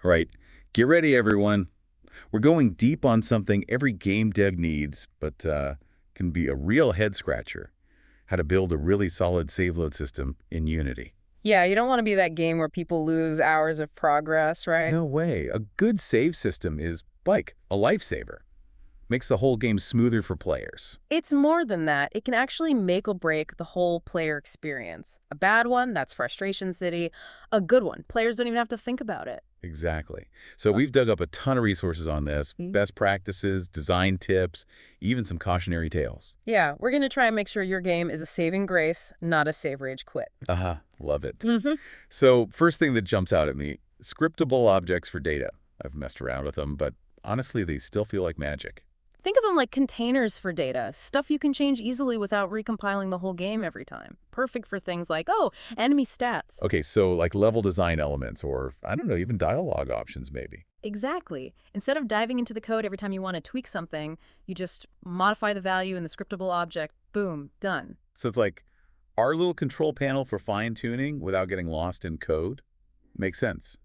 All right, get ready, everyone. We're going deep on something every game dev needs, but can be a real head-scratcher. How to build a really solid save load system in Unity. Yeah, you don't want to be that game where people lose hours of progress, right? No way. A good save system is like a lifesaver. Makes the whole game smoother for players. It's more than that. It can actually make or break the whole player experience. A bad one, that's Frustration City. A good one, players don't even have to think about it. Exactly. So we've dug up a ton of resources on this, best practices, design tips, even some cautionary tales. Yeah, we're going to try and make sure your game is a saving grace, not a save rage quit. Love it. Mm-hmm. So first thing that jumps out at me, scriptable objects for data. I've messed around with them, but honestly, they still feel like magic. Think of them like containers for data, stuff you can change easily without recompiling the whole game every time. Perfect for things like, oh, enemy stats. Okay, so like level design elements or, I don't know, even dialogue options maybe. Exactly. Instead of diving into the code every time you want to tweak something, you just modify the value in the scriptable object, boom, done. So it's like our little control panel for fine-tuning without getting lost in code? Makes sense.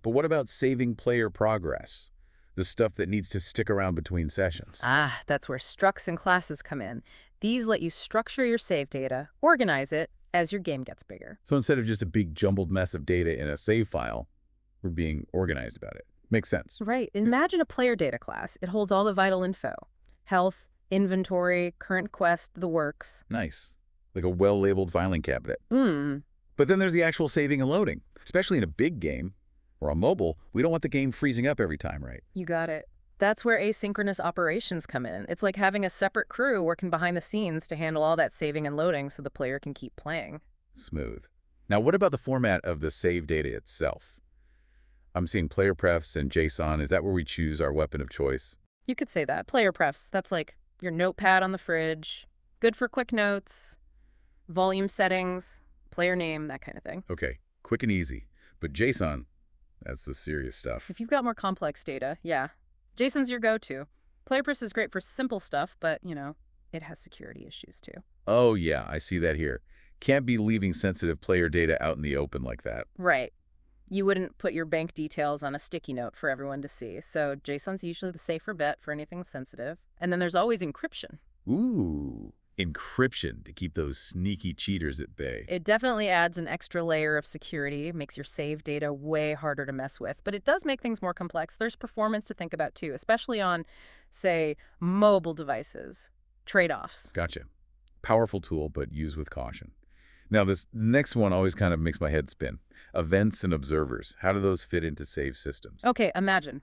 But what about saving player progress? The stuff that needs to stick around between sessions. That's where structs and classes come in. These let you structure your save data, organize it as your game gets bigger. So instead of just a big jumbled mess of data in a save file, we're being organized about it. Makes sense. Right. Imagine a player data class. It holds all the vital info. Health, inventory, current quest, the works. Nice. Like a well-labeled filing cabinet. But then there's the actual saving and loading. Especially in a big game or on mobile, we don't want the game freezing up every time, right? You got it. That's where asynchronous operations come in. It's like having a separate crew working behind the scenes to handle all that saving and loading so the player can keep playing. Smooth. Now, what about the format of the save data itself? I'm seeing PlayerPrefs and JSON. Is that where we choose our weapon of choice? You could say that. PlayerPrefs, that's like your notepad on the fridge. Good for quick notes, volume settings, player name, that kind of thing. Okay, quick and easy. But JSON, that's the serious stuff. If you've got more complex data, yeah. JSON's your go-to. PlayerPrefs is great for simple stuff, but, it has security issues too. Oh, yeah, I see that here. Can't be leaving sensitive player data out in the open like that. Right. You wouldn't put your bank details on a sticky note for everyone to see, so JSON's usually the safer bet for anything sensitive. And then there's always encryption. Ooh, encryption to keep those sneaky cheaters at bay. It definitely adds an extra layer of security, makes your save data way harder to mess with, but it does make things more complex. There's performance to think about too, especially on, say, mobile devices. Trade-offs. Gotcha. Powerful tool, but use with caution. Now, this next one always kind of makes my head spin. Events and observers. How do those fit into save systems? Okay, imagine.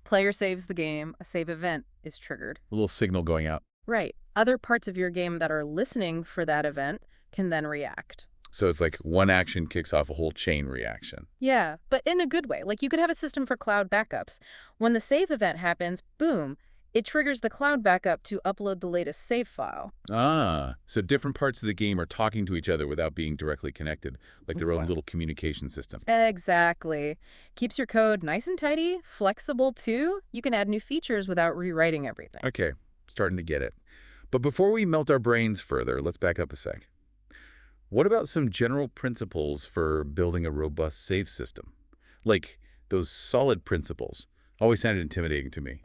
Player saves the game, a save event is triggered. A little signal going out. Right. Other parts of your game that are listening for that event can then react. So it's like one action kicks off a whole chain reaction. Yeah, but in a good way. Like you could have a system for cloud backups. When the save event happens, boom, it triggers the cloud backup to upload the latest save file. So different parts of the game are talking to each other without being directly connected, like their own little communication system. Exactly. Keeps your code nice and tidy, flexible too. You can add new features without rewriting everything. Okay, starting to get it. But before we melt our brains further, let's back up a sec. What about some general principles for building a robust save system? Like those solid principles. Always sounded intimidating to me.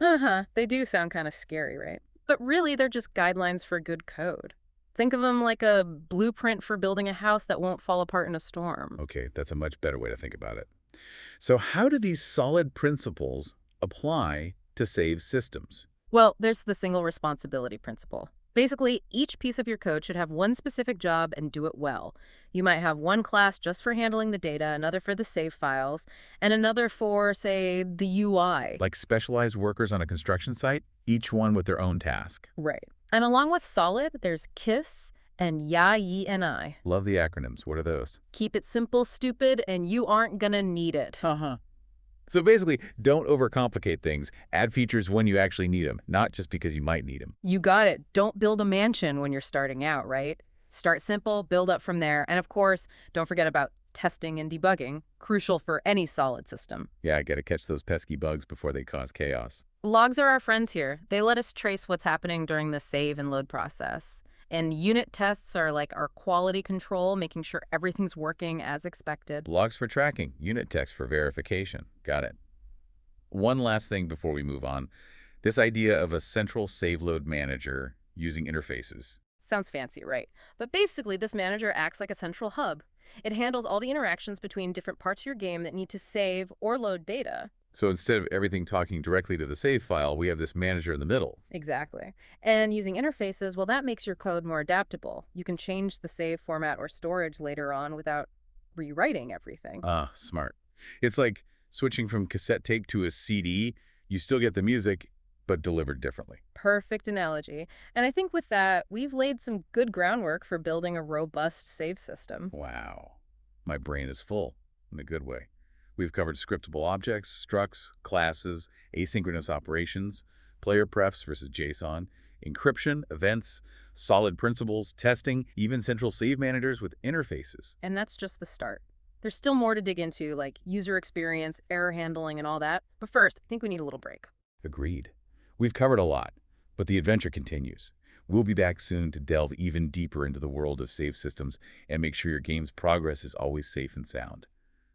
They do sound kind of scary, right? But really, they're just guidelines for good code. Think of them like a blueprint for building a house that won't fall apart in a storm. Okay, that's a much better way to think about it. So how do these solid principles apply to save systems? Well, there's the single responsibility principle. Basically, each piece of your code should have one specific job and do it well. You might have one class just for handling the data, another for the save files, and another for, say, the UI. Like specialized workers on a construction site, each one with their own task. Right. And along with solid, there's KISS and YENI. Love the acronyms. What are those? Keep it simple, stupid, and you aren't gonna need it. So basically, don't overcomplicate things. Add features when you actually need them, not just because you might need them. You got it. Don't build a mansion when you're starting out, right? Start simple, build up from there. And of course, don't forget about testing and debugging, crucial for any solid system. Yeah, I gotta catch those pesky bugs before they cause chaos. Logs are our friends here. They let us trace what's happening during the save and load process. And unit tests are like our quality control, making sure everything's working as expected. Logs for tracking, unit tests for verification. Got it. One last thing before we move on. This idea of a central save load manager using interfaces. Sounds fancy, right? But basically, this manager acts like a central hub. It handles all the interactions between different parts of your game that need to save or load data. So instead of everything talking directly to the save file, we have this manager in the middle. Exactly. And using interfaces, well, that makes your code more adaptable. You can change the save format or storage later on without rewriting everything. Ah, smart. It's like switching from cassette tape to a CD. You still get the music, but delivered differently. Perfect analogy. And I think with that, we've laid some good groundwork for building a robust save system. Wow. My brain is full, in a good way. We've covered scriptable objects, structs, classes, asynchronous operations, PlayerPrefs versus JSON, encryption, events, solid principles, testing, even central save managers with interfaces. And that's just the start. There's still more to dig into, like user experience, error handling, and all that. But first, I think we need a little break. Agreed. We've covered a lot, but the adventure continues. We'll be back soon to delve even deeper into the world of save systems and make sure your game's progress is always safe and sound.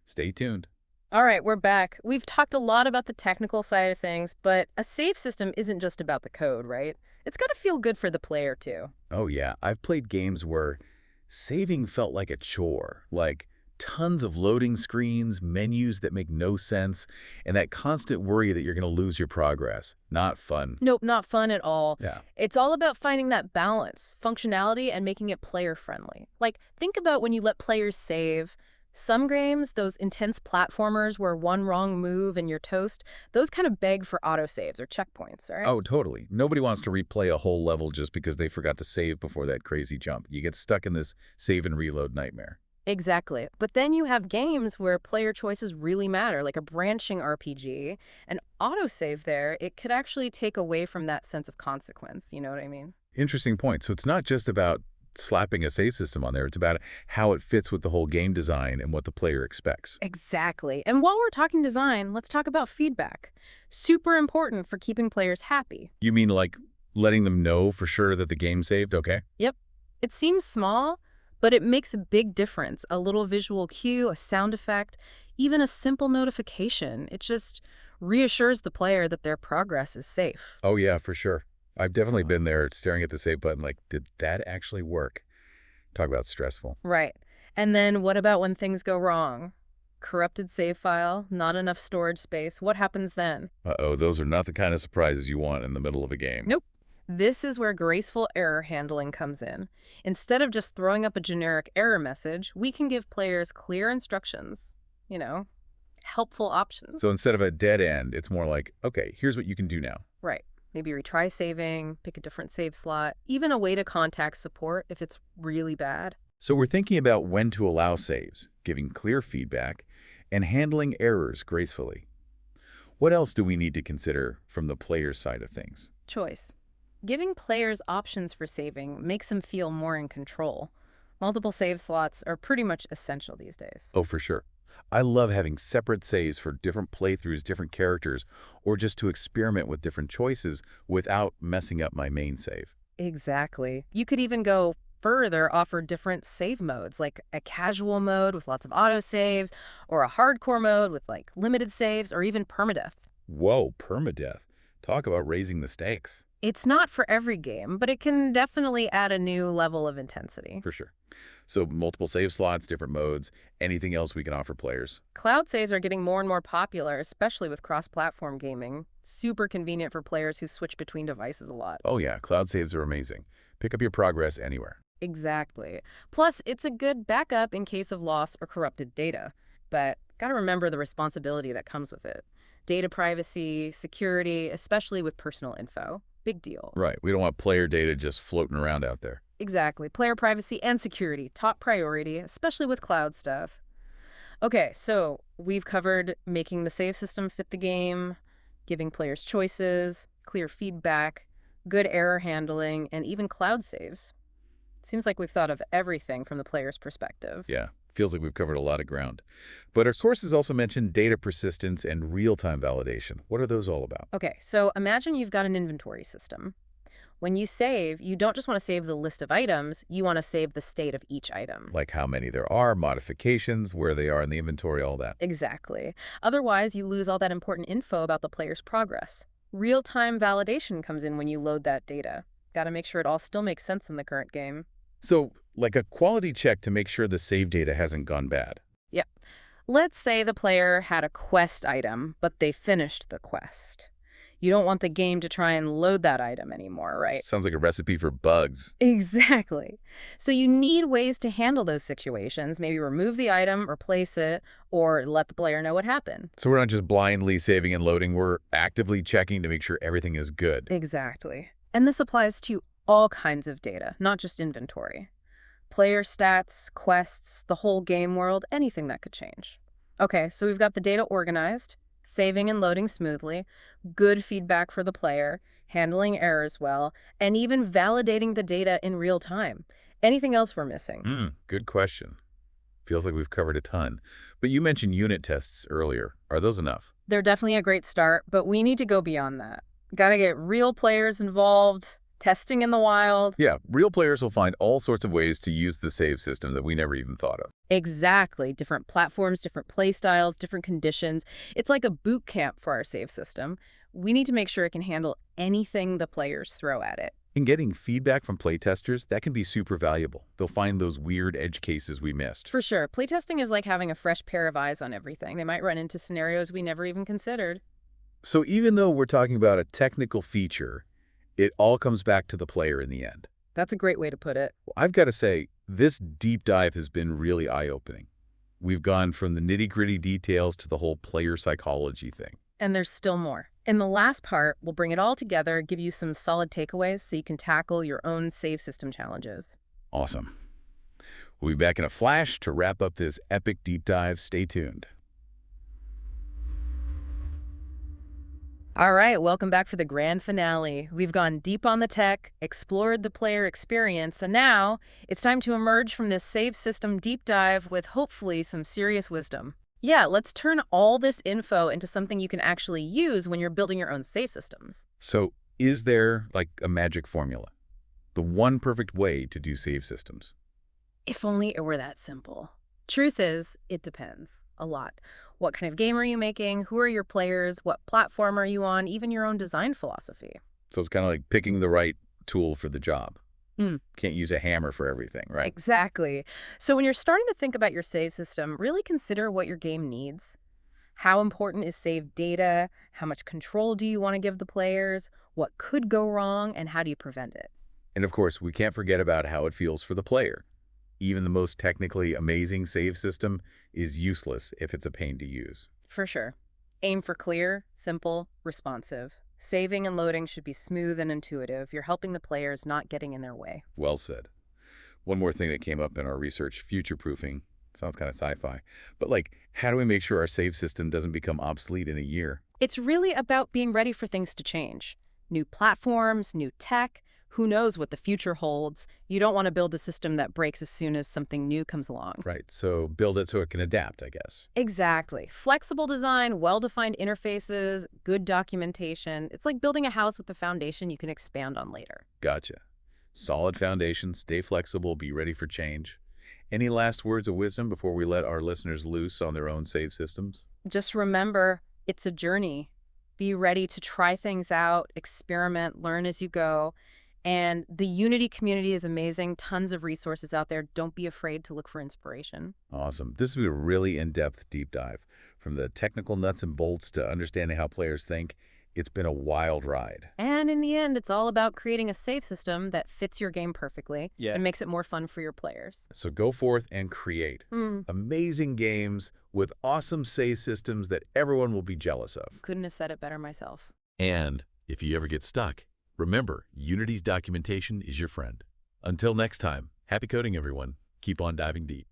Stay tuned. All right, we're back. We've talked a lot about the technical side of things, but a save system isn't just about the code, right? It's got to feel good for the player, too. Oh yeah, I've played games where saving felt like a chore, like tons of loading screens, menus that make no sense, and that constant worry that you're going to lose your progress. Not fun. Nope, not fun at all. Yeah. It's all about finding that balance, functionality, and making it player-friendly. Like, think about when you let players save. Some games, those intense platformers where one wrong move and you're toast, those kind of beg for autosaves or checkpoints, all right? Oh, totally. Nobody wants to replay a whole level just because they forgot to save before that crazy jump. You get stuck in this save and reload nightmare. Exactly. But then you have games where player choices really matter, like a branching RPG. And autosave there, it could actually take away from that sense of consequence. You know what I mean? Interesting point. So it's not just about slapping a save system on there. It's about how it fits with the whole game design and what the player expects. Exactly. And while we're talking design, let's talk about feedback. Super important for keeping players happy. You mean like letting them know for sure that the game saved? Okay. Yep. It seems small, but it makes a big difference. A little visual cue, a sound effect, even a simple notification. It just reassures the player that their progress is safe. Oh yeah, for sure. I've definitely been there staring at the save button like, did that actually work? Talk about stressful. Right. And then what about when things go wrong? Corrupted save file, not enough storage space. What happens then? Uh-oh, those are not the kind of surprises you want in the middle of a game. Nope. This is where graceful error handling comes in. Instead of just throwing up a generic error message, we can give players clear instructions, helpful options. So instead of a dead end, it's more like, okay, here's what you can do now. Right. Maybe retry saving, pick a different save slot, even a way to contact support if it's really bad. So we're thinking about when to allow saves, giving clear feedback, and handling errors gracefully. What else do we need to consider from the player's side of things? Choice. Giving players options for saving makes them feel more in control. Multiple save slots are pretty much essential these days. Oh, for sure. I love having separate saves for different playthroughs, different characters, or just to experiment with different choices without messing up my main save. Exactly. You could even go further, offer different save modes, like a casual mode with lots of autosaves, or a hardcore mode with limited saves, or even permadeath. Whoa, permadeath. Talk about raising the stakes. It's not for every game, but it can definitely add a new level of intensity. For sure. So multiple save slots, different modes, anything else we can offer players. Cloud saves are getting more and more popular, especially with cross-platform gaming. Super convenient for players who switch between devices a lot. Oh yeah, cloud saves are amazing. Pick up your progress anywhere. Exactly. Plus, it's a good backup in case of loss or corrupted data. But gotta remember the responsibility that comes with it. Data privacy, security, especially with personal info. Big deal. Right. We don't want player data just floating around out there. Exactly. Player privacy and security, top priority, especially with cloud stuff. Okay, so we've covered making the save system fit the game, giving players choices, clear feedback, good error handling, and even cloud saves. Seems like we've thought of everything from the player's perspective. Yeah, feels like we've covered a lot of ground. But our sources also mentioned data persistence and real-time validation. What are those all about? Okay, so imagine you've got an inventory system. When you save, you don't just want to save the list of items, you want to save the state of each item. Like how many there are, modifications, where they are in the inventory, all that. Exactly. Otherwise, you lose all that important info about the player's progress. Real-time validation comes in when you load that data. Got to make sure it all still makes sense in the current game. So, like a quality check to make sure the save data hasn't gone bad. Yep. Let's say the player had a quest item, but they finished the quest. You don't want the game to try and load that item anymore, right? Sounds like a recipe for bugs. Exactly. So you need ways to handle those situations, maybe remove the item, replace it, or let the player know what happened. So we're not just blindly saving and loading, we're actively checking to make sure everything is good. Exactly. And this applies to all kinds of data, not just inventory. Player stats, quests, the whole game world, anything that could change. Okay, so we've got the data organized, saving and loading smoothly, good feedback for the player, handling errors well, and even validating the data in real time. Anything else we're missing? Good question. Feels like we've covered a ton. But you mentioned unit tests earlier. Are those enough? They're definitely a great start, but we need to go beyond that. Gotta get real players involved, testing in the wild. Yeah, real players will find all sorts of ways to use the save system that we never even thought of. Exactly. Different platforms, different play styles, different conditions. It's like a boot camp for our save system. We need to make sure it can handle anything the players throw at it. And getting feedback from playtesters, that can be super valuable. They'll find those weird edge cases we missed. For sure. Playtesting is like having a fresh pair of eyes on everything. They might run into scenarios we never even considered. So even though we're talking about a technical feature, it all comes back to the player in the end. That's a great way to put it. Well, I've got to say, this deep dive has been really eye-opening. We've gone from the nitty-gritty details to the whole player psychology thing. And there's still more. In the last part, we'll bring it all together, give you some solid takeaways so you can tackle your own save system challenges. Awesome. We'll be back in a flash to wrap up this epic deep dive. Stay tuned. All right, welcome back for the grand finale. We've gone deep on the tech, explored the player experience, and now it's time to emerge from this save system deep dive with hopefully some serious wisdom. Yeah, let's turn all this info into something you can actually use when you're building your own save systems. So is there like a magic formula? The one perfect way to do save systems? If only it were that simple. Truth is, it depends a lot. What kind of game are you making? Who are your players? What platform are you on? Even your own design philosophy. So it's kind of like picking the right tool for the job. Hmm. Can't use a hammer for everything, right? Exactly. So when you're starting to think about your save system, really consider what your game needs. How important is saved data? How much control do you want to give the players? What could go wrong? And how do you prevent it? And of course, we can't forget about how it feels for the player. Even the most technically amazing save system is useless if it's a pain to use. For sure. Aim for clear, simple, responsive. Saving and loading should be smooth and intuitive. You're helping the players, not getting in their way. Well said. One more thing that came up in our research, future-proofing. Sounds kind of sci-fi. But like, how do we make sure our save system doesn't become obsolete in a year? It's really about being ready for things to change. New platforms, new tech. Who knows what the future holds? You don't want to build a system that breaks as soon as something new comes along. Right, so build it so it can adapt, I guess. Exactly. Flexible design, well-defined interfaces, good documentation. It's like building a house with a foundation you can expand on later. Gotcha. Solid foundation, stay flexible, be ready for change. Any last words of wisdom before we let our listeners loose on their own save systems? Just remember, it's a journey. Be ready to try things out, experiment, learn as you go. And the Unity community is amazing. Tons of resources out there. Don't be afraid to look for inspiration. Awesome. This has been a really in-depth deep dive. From the technical nuts and bolts to understanding how players think, it's been a wild ride. And in the end, it's all about creating a save system that fits your game perfectly and makes it more fun for your players. So go forth and create amazing games with awesome save systems that everyone will be jealous of. Couldn't have said it better myself. And if you ever get stuck, remember, Unity's documentation is your friend. Until next time, happy coding, everyone. Keep on diving deep.